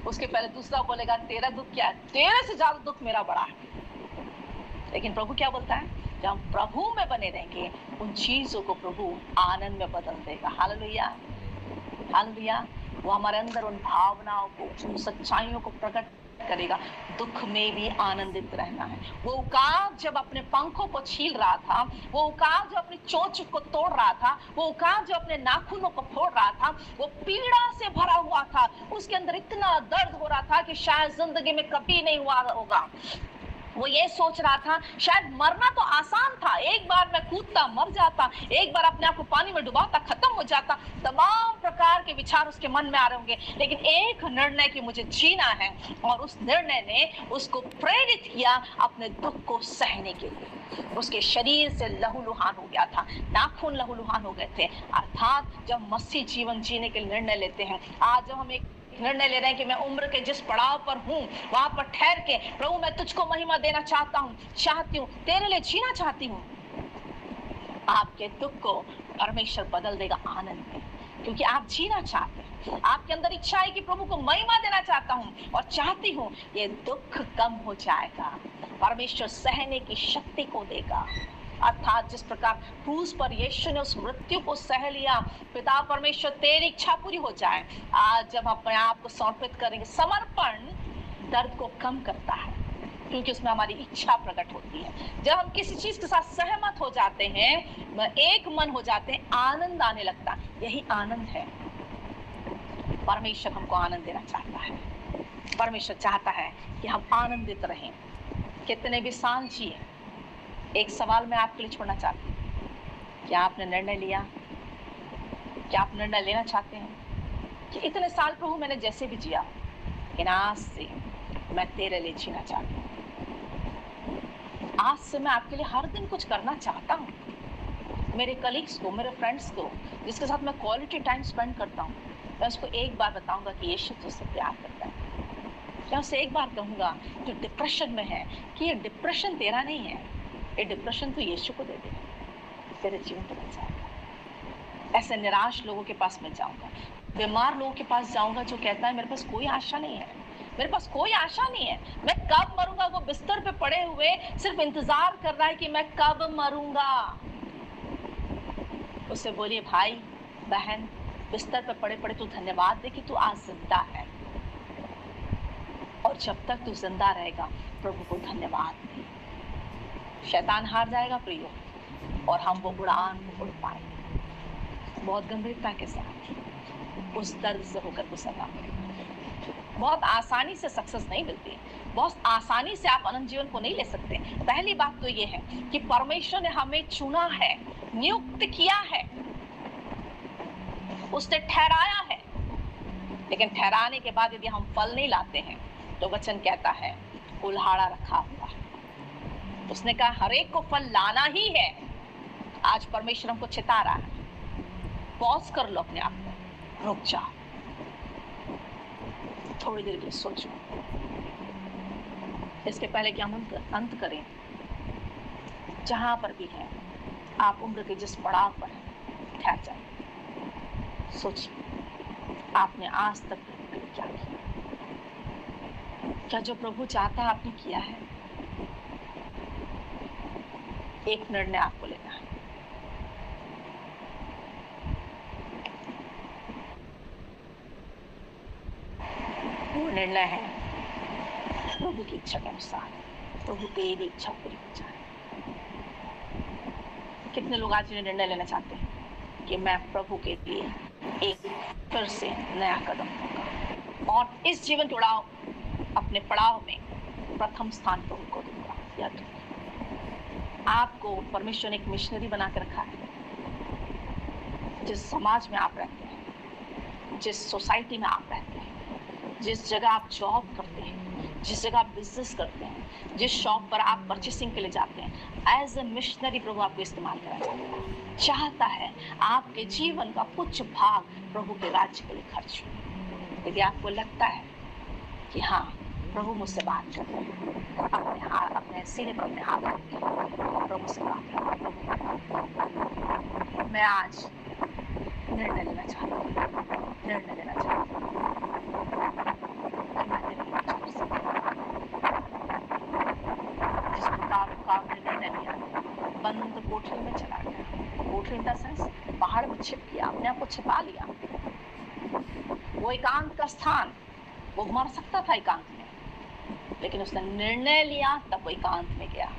उसके पहले दूसरा बोलेगा तेरा दुख क्या है, तेरे से ज्यादा दुख मेरा बड़ा है। लेकिन प्रभु क्या बोलता है, जब हम प्रभु में बने रहेंगे उन चीजों को प्रभु आनंद में बदल देगा। Hallelujah, hallelujah. वो हमारे अंदर उन भावनाओं को, उन सच्चाइयों को प्रकट करेगा। दुख में भी आनंदित रहना है। वो उकाब जब अपने पंखों को छील रहा था, वो उकाब जो अपनी चोंच को तोड़ रहा था, वो उकाब जो अपने नाखूनों को फोड़ रहा था, वो पीड़ा से भरा हुआ था। उसके अंदर इतना दर्द हो रहा था कि शायद जिंदगी में कभी नहीं हुआ होगा। वो ये सोच रहा था शायद मरना तो आसान था, एक बार मैं कूदता मर जाता, एक बार अपने आप को पानी में डुबाता खत्म हो जाता। तमाम प्रकार के विचार उसके मन में आ रहे होंगे, लेकिन एक निर्णय कि मुझे जीना है, और उस निर्णय ने उसको प्रेरित किया अपने दुख को सहने के लिए। उसके शरीर से लहूलुहान हो गया था, नाखून लहूलुहान हो गए थे। अर्थात जब मसीह जीवन जीने के निर्णय लेते हैं, आज जब हम एक निर्णय ले रहे हैं कि मैं उम्र के जिस पड़ाव पर हूँ वहां पर ठहर के प्रभु मैं तुझको महिमा देना चाहता हूँ, चाहती हूँ, तेरे लिए जीना चाहती हूँ, आपके दुख को परमेश्वर बदल देगा आनंद में, क्योंकि आप जीना चाहते हैं। आपके अंदर इच्छा है कि प्रभु को महिमा देना चाहता हूँ और चाहती हूँ, ये दुख कम हो जाएगा। परमेश्वर सहने की शक्ति को देगा। अर्थात जिस प्रकार क्रूस पर यीशु ने उस मृत्यु को सह लिया, पिता परमेश्वर तेरी इच्छा पूरी हो जाए। आज जब अपने आप को समर्पित करेंगे, समर्पण दर्द को कम करता है, क्योंकि उसमें हमारी इच्छा प्रकट होती है। जब हम किसी चीज के साथ सहमत हो जाते हैं, एक मन हो जाते हैं, आनंद आने लगता है। यही आनंद है। परमेश्वर हमको आनंद देना चाहता है। परमेश्वर चाहता है कि हम आनंदित रहें, कितने भी साल जिए। एक सवाल मैं आपके लिए छोड़ना चाहती हूँ, क्या आपने निर्णय लिया? क्या आप निर्णय लेना चाहते हैं कि इतने साल प्रभु मैंने जैसे भी जिया, लेकिन आज से मैं तेरे लिए जीना चाहती हूँ। आज से मैं आपके लिए हर दिन कुछ करना चाहता हूँ। मेरे कलीग्स को, मेरे फ्रेंड्स को, जिसके साथ मैं क्वालिटी टाइम स्पेंड करता हूँ, मैं उसको एक बार बताऊंगा कि यीशु तुझसे प्यार करता है। मैं उसे एक बार कहूँगा जो डिप्रेशन में है कि ये डिप्रेशन तेरा नहीं है, ये डिप्रेशन तो यीशु को दे दे, तेरे जीवन बदल जाएगा। ऐसे निराश लोगों के पास मैं जाऊंगा, बीमार लोगों के पास जाऊंगा जो कहता है मेरे पास कोई आशा नहीं है, मेरे पास कोई आशा नहीं है, मैं कब मरूंगा। वो बिस्तर पे पड़े हुए सिर्फ इंतजार कर रहा है कि मैं कब मरूंगा। उससे बोलिए भाई बहन, बिस्तर पे पड़े पड़े तू धन्यवाद दे कि तू आज जिंदा है, और जब तक तू जिंदा रहेगा प्रभु को धन्यवाद दे। शैतान हार जाएगा प्रियो, और हम वो उड़ान उड़ पाएंगे बहुत गंभीरता के साथ, उस दर्द से होकर गुजरना पड़ेगा। बहुत आसानी से सक्सेस नहीं मिलती, बहुत आसानी से आप अनंत जीवन को नहीं ले सकते। पहली बात तो ये है कि परमेश्वर ने हमें चुना है, नियुक्त किया है, उसने ठहराया है। लेकिन ठहराने के बाद यदि हम फल नहीं लाते हैं तो वचन कहता है कुल्हाड़ा रखा हुआ है। उसने कहा हर एक को फल लाना ही है। आज परमेश्वर हमको चिता रहा है, पॉज कर लो अपने आप को, रुक जाओ, थोड़ी देर के लिए सोचो। इसके पहले कि हम अंत करें, जहां पर भी है आप उम्र के जिस पड़ाव पर हैं, ठहर जाइए, सोचिए आपने आज तक क्या किया, क्या जो प्रभु चाहता है आपने किया है। एक निर्णय आपको लेना है, वो निर्णय है प्रभु की इच्छा के अनुसार, प्रभु तेरी इच्छा पूरी हो जाए। कितने लोग आज ये निर्णय लेना चाहते हैं कि मैं प्रभु के लिए एक फिर से नया कदम लूंगा और इस जीवन के उड़ाव अपने पड़ाव में प्रथम स्थान प्रभु को दूंगा या दूंगा। आपको परमेश्वर ने एक मिशनरी बना के रखा है। जिस समाज में आप रहते हैं, जिस सोसाइटी में आप रहते हैं, जिस जगह आप जॉब करते हैं, जिस जगह आप बिजनेस करते हैं, जिस शॉप पर आप परचेसिंग के लिए जाते हैं, एज ए मिशनरी प्रभु आपको इस्तेमाल करना चाहता है। आपके जीवन का कुछ भाग प्रभु के राज्य के लिए खर्च हो। यदि आपको लगता है कि हाँ प्रभु मुझसे बात कर रहे हैं, अपने हाथ, अपने सीने पर अपने हाथ रख के प्रभु से बात कर रहे हैं। मैं आज निर्णय लेना चाहता हूँ, निर्णय लेना चाहता हूँ। मैं तेरे लिए छोड़ सकता हूँ। जिस प्रकार का आपने निर्णय लिया, बंद कोठरी में चला गया, कोठरी इन द सेंस पहाड़ में छिप गया, अपने आप को छिपा लिया। वो एकांत का स्थान, वो मर सकता था एकांत में, लेकिन उसने निर्णय लिया, तब वो एकांत में गया।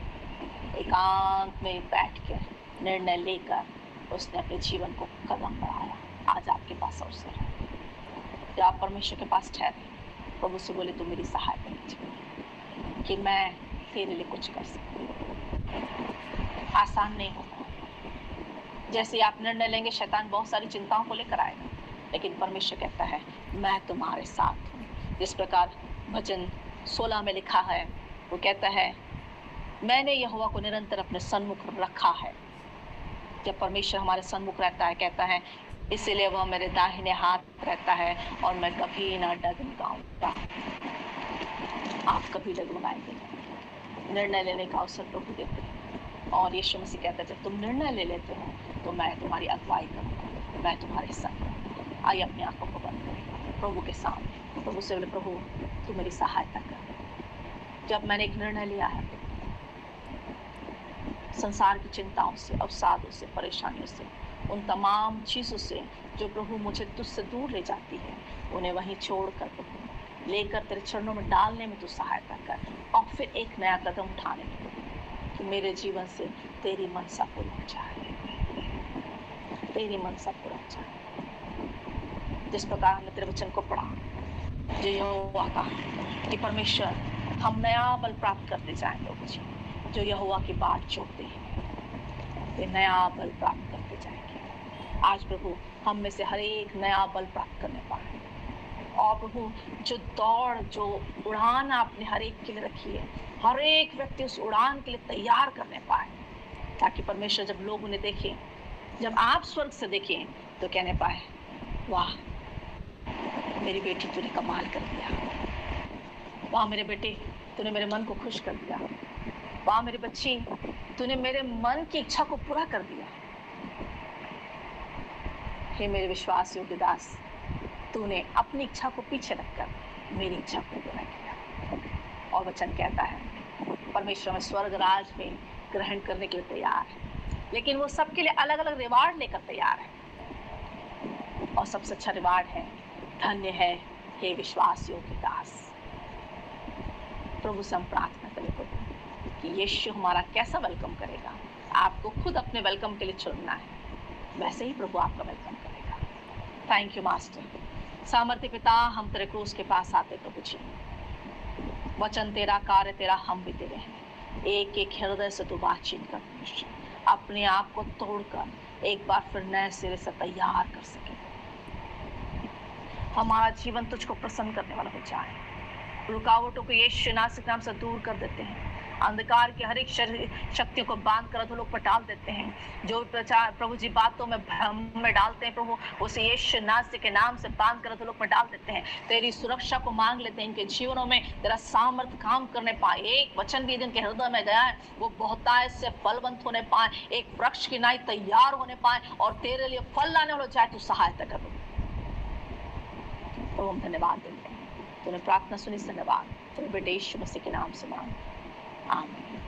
एकांत में बैठ के निर्णय लेकर उसने अपने जीवन को कदम बढ़ाया। आज आपके पास अवसर है कि आप परमेश्वर के पास ठहरे, प्रभु से बोले तू मेरी सहायता कीजिए कि मैं तेरे लिए कुछ कर सकूं। आसान नहीं होगा। जैसे आप निर्णय लेंगे, शैतान बहुत सारी चिंताओं को लेकर आएगा, लेकिन परमेश्वर कहता है मैं तुम्हारे साथ हूँ। जिस प्रकार भजन 16 में लिखा है, वो कहता है मैंने यहोवा को निरंतर अपने सन्मुख रखा है। जब परमेश्वर हमारे सन्मुख रहता है, कहता है इसीलिए वह मेरे दाहिने हाथ रहता है और मैं कभी ना डगमगाऊंगा। आप कभी डगमगाएंगे नहीं। निर्णय लेने का अवसर प्रभु देते हैं और यीशु मसीह कहता है जब तुम निर्णय ले लेते हो तो मैं तुम्हारी अगुवाई करूँगा, मैं तुम्हारे संग रहूँगा। आइए अपनी आंखों को बंद करें प्रभु के सामने, प्रभु से बोले प्रभु तू मेरी सहायता कर। जब मैंने एक निर्णय लिया है, संसार की चिंताओं से, अवसादों से, परेशानियों से, उन तमाम चीज़ों से जो प्रभु मुझे तुझसे दूर ले जाती है, उन्हें वहीं छोड़कर प्रभु लेकर तेरे चरणों में डालने में तू सहायता कर और फिर एक नया कदम उठाने में कि मेरे जीवन से तेरी मनसा पूरी हो जाए, तेरी मनसा पूरी हो जाए। जिस प्रकार हमने तेरे वचन को पढ़ा, जो यहोवा का कि परमेश्वर हम नया बल प्राप्त करते जाएं प्रभु जी, जो यहोवा की बात जोड़ते हैं वे नया बल प्राप्त करते जाएंगे। आज प्रभु हम में से हर एक नया बल प्राप्त करने पाए और प्रभु जो दौड़, जो उड़ान आपने हर एक के लिए रखी है, हर एक व्यक्ति उस उड़ान के लिए तैयार करने पाए, ताकि परमेश्वर जब लोग उन्हें देखें, जब आप स्वर्ग से देखें तो कहने पाए वाह मेरी बेटी तूने कमाल कर दिया, वाह मेरे बेटे तूने मेरे मन को खुश कर दिया, वाह मेरी बच्ची तूने मेरे मन की इच्छा को पूरा कर दिया। हे मेरे विश्वास योग्य दास, तूने अपनी इच्छा को पीछे रखकर मेरी इच्छा को पूरा किया। और वचन कहता है परमेश्वर में स्वर्ग राज में ग्रहण करने के लिए तैयार है, लेकिन वो सबके लिए अलग अलग रिवार्ड लेकर तैयार है। और सबसे अच्छा रिवार्ड है धन्य है हे विश्वास योग्य दास। प्रभु से हम प्रार्थना करें प्रभु कि यीशु हमारा कैसा वेलकम करेगा, आपको खुद अपने वेलकम के लिए चुनना है, वैसे ही प्रभु आपका वेलकम करेगा। थैंक यू मास्टर, सामर्थ्य पिता, हम तेरे क्रूस के पास आते प्रभु जी। वचन तेरा, कार्य तेरा, हम भी तेरे हैं। एक एक हृदय से तू बातचीत कर प्रभु जी। अपने आप को तोड़कर एक बार फिर नए सिरे से तैयार कर सके। हमारा जीवन तुझको प्रसन्न करने वाला हो जाए। रुकावटों को यीशु नासरी के नाम से दूर कर देते हैं। अंधकार की हर एक शक्तियों को बांध कर तो लोग पर डाल देते हैं। जो प्रचार प्रभु जी बातों में भ्रम में डालते हैं प्रभु, उसे यीशु नासरी के नाम से बांध कर तो लोग पर डाल देते हैं। तेरी सुरक्षा को मांग लेते हैं। इनके जीवनों में तेरा सामर्थ काम करने पाए। एक वचन भी जिनके हृदय में गया है वो बहुतायत से फलवंत होने पाए, एक वृक्ष की नाई तैयार होने पाए और तेरे लिए फल लाने वाला जाए। तू सहायता कर प्रभु। हम धन्यवाद देते हैं। तूने प्रार्थना सुनी, धन्यवाद। तेरे बेटे यीशु मसीह के नाम से मांग, आमीन।